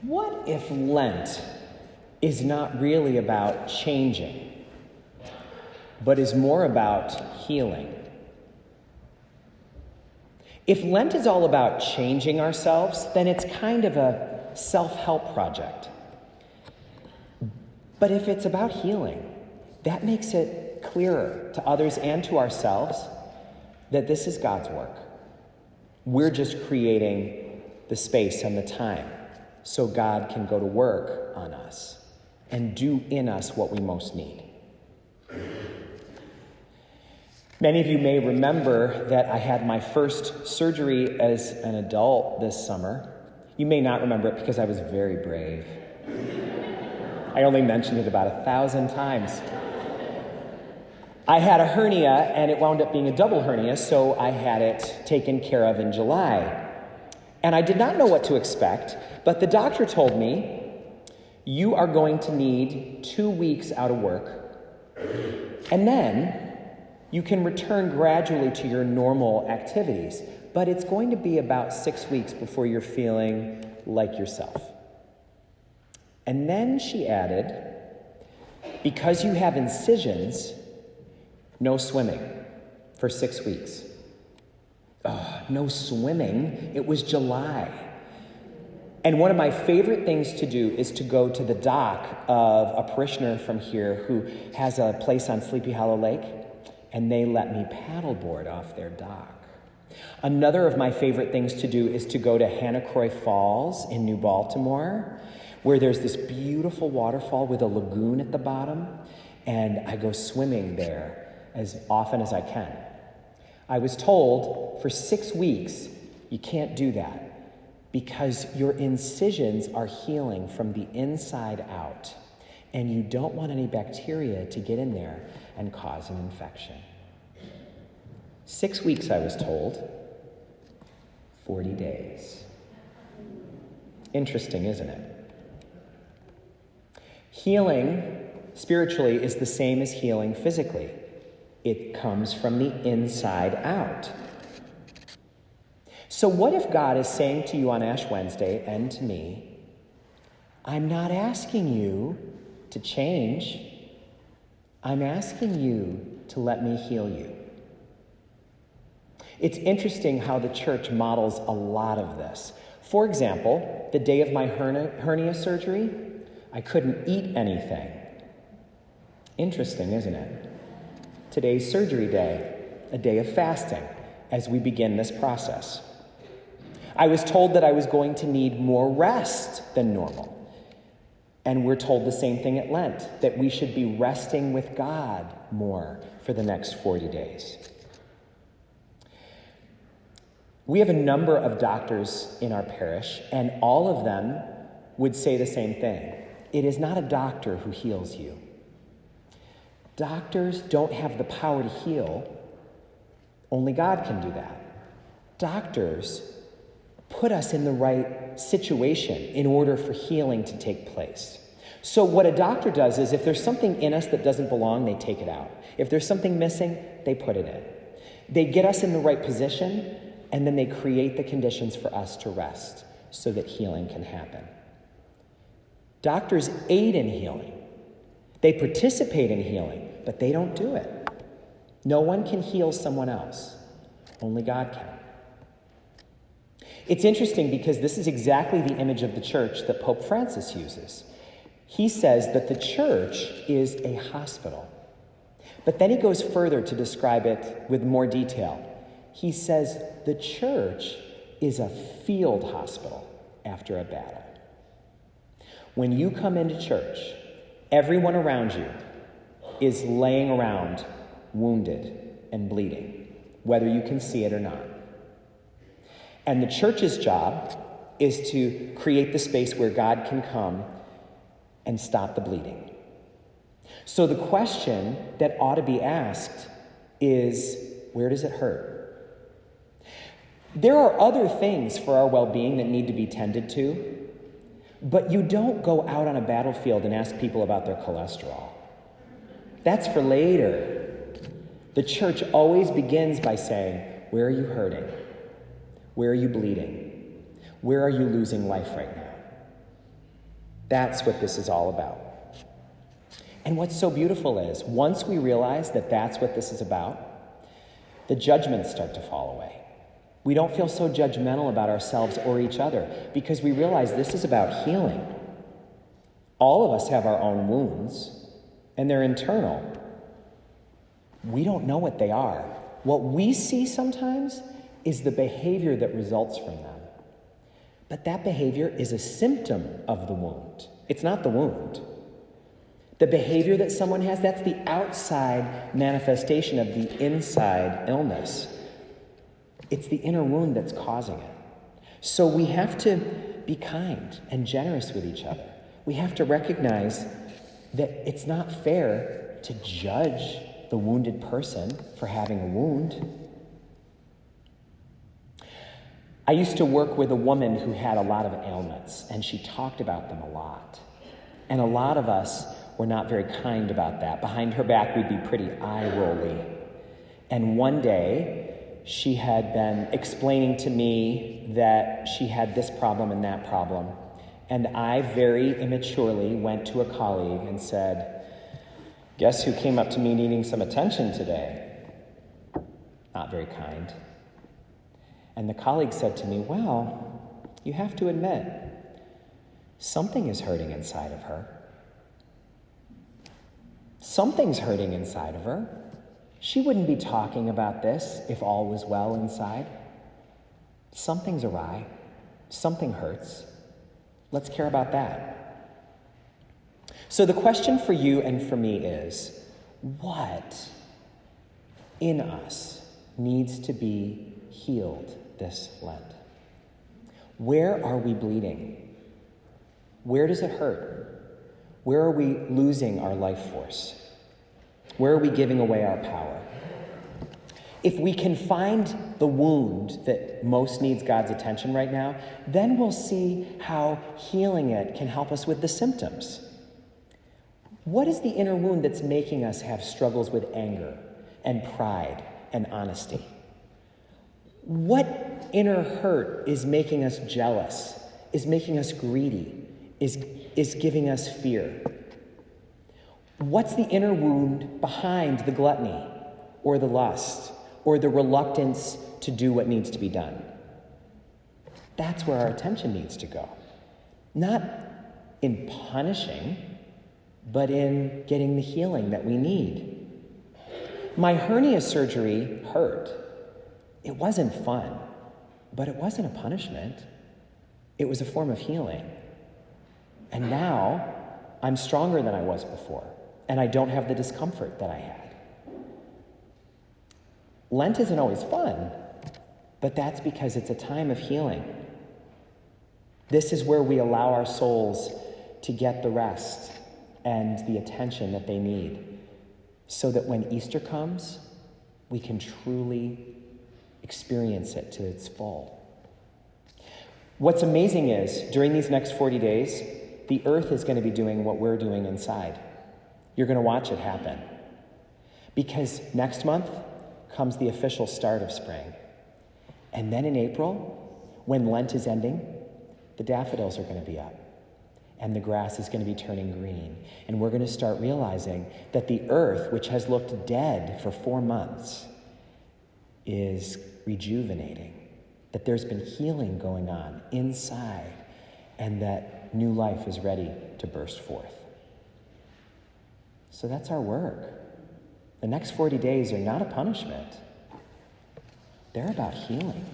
What if Lent is not really about changing, but is more about healing? If Lent is all about changing ourselves, then it's kind of a self-help project. But if it's about healing, that makes it clearer to others and to ourselves that this is God's work. We're just creating the space and the time so God can go to work on us and do in us what we most need. Many of you may remember that I had my first surgery as an adult this summer. You may not remember it because I was very brave. I only mentioned it about 1,000 times. I had a hernia, and it wound up being a double hernia, so I had it taken care of in July. And I did not know what to expect, but the doctor told me, you are going to need 2 weeks out of work, and then you can return gradually to your normal activities, but it's going to be about 6 weeks before you're feeling like yourself. And then she added, because you have incisions, no swimming for 6 weeks. No swimming. It was July. And one of my favorite things to do is to go to the dock of a parishioner from here who has a place on Sleepy Hollow Lake, and they let me paddleboard off their dock. Another of my favorite things to do is to go to Hannah-Croix Falls in New Baltimore, where there's this beautiful waterfall with a lagoon at the bottom, and I go swimming there as often as I can. I was told for 6 weeks, you can't do that because your incisions are healing from the inside out, and you don't want any bacteria to get in there and cause an infection. 6 weeks, I was told. 40 days. Interesting, isn't it? Healing spiritually is the same as healing physically. It comes from the inside out. So what if God is saying to you on Ash Wednesday and to me, I'm not asking you to change. I'm asking you to let me heal you. It's interesting how the church models a lot of this. For example, the day of my hernia surgery, I couldn't eat anything. Interesting, isn't it? Today's surgery day, a day of fasting as we begin this process. I was told that I was going to need more rest than normal. And we're told the same thing at Lent, that we should be resting with God more for the next 40 days. We have a number of doctors in our parish, and all of them would say the same thing. It is not a doctor who heals you. Doctors don't have the power to heal. Only God can do that. Doctors put us in the right situation in order for healing to take place. So what a doctor does is if there's something in us that doesn't belong, they take it out. If there's something missing, they put it in. They get us in the right position, and then they create the conditions for us to rest so that healing can happen. Doctors aid in healing. They participate in healing, but they don't do it. No one can heal someone else. Only God can. It's interesting because this is exactly the image of the church that Pope Francis uses. He says that the church is a hospital. But then he goes further to describe it with more detail. He says the church is a field hospital after a battle. When you come into church, everyone around you is laying around wounded and bleeding, whether you can see it or not. And the church's job is to create the space where God can come and stop the bleeding. So the question that ought to be asked is, where does it hurt? There are other things for our well-being that need to be tended to, but you don't go out on a battlefield and ask people about their cholesterol. That's for later. The church always begins by saying, where are you hurting? Where are you bleeding? Where are you losing life right now? That's what this is all about. And what's so beautiful is, once we realize that that's what this is about, the judgments start to fall away. We don't feel so judgmental about ourselves or each other because we realize this is about healing. All of us have our own wounds, and they're internal. We don't know what they are. What we see sometimes is the behavior that results from them. But that behavior is a symptom of the wound. It's not the wound. The behavior that someone has, that's the outside manifestation of the inside illness. It's the inner wound that's causing it. So we have to be kind and generous with each other. We have to recognize that it's not fair to judge the wounded person for having a wound. I used to work with a woman who had a lot of ailments, and she talked about them a lot. And a lot of us were not very kind about that. Behind her back, we'd be pretty eye-rolly. And one day, she had been explaining to me that she had this problem and that problem. And I very immaturely went to a colleague and said, "Guess who came up to me needing some attention today?" Not very kind. And the colleague said to me, "Well, you have to admit, something is hurting inside of her. Something's hurting inside of her. She wouldn't be talking about this if all was well inside. Something's awry. Something hurts. Let's care about that." So the question for you and for me is, what in us needs to be healed this Lent? Where are we bleeding? Where does it hurt? Where are we losing our life force? Where are we giving away our power? If we can find the wound that most needs God's attention right now, then we'll see how healing it can help us with the symptoms. What is the inner wound that's making us have struggles with anger and pride and honesty? What inner hurt is making us jealous, is making us greedy, is giving us fear? What's the inner wound behind the gluttony or the lust or the reluctance to do what needs to be done? That's where our attention needs to go. Not in punishing, but in getting the healing that we need. My hernia surgery hurt. It wasn't fun, but it wasn't a punishment. It was a form of healing. And now I'm stronger than I was before, and I don't have the discomfort that I had. Lent isn't always fun, but that's because it's a time of healing. This is where we allow our souls to get the rest and the attention that they need, so that when Easter comes, we can truly experience it to its full. What's amazing is, during these next 40 days, the earth is going to be doing what we're doing inside. You're going to watch it happen. Because next month comes the official start of spring. And then in April, when Lent is ending, the daffodils are going to be up. And the grass is going to be turning green. And we're going to start realizing that the earth, which has looked dead for 4 months, is rejuvenating. That there's been healing going on inside. And that new life is ready to burst forth. So that's our work. The next 40 days are not a punishment. They're about healing.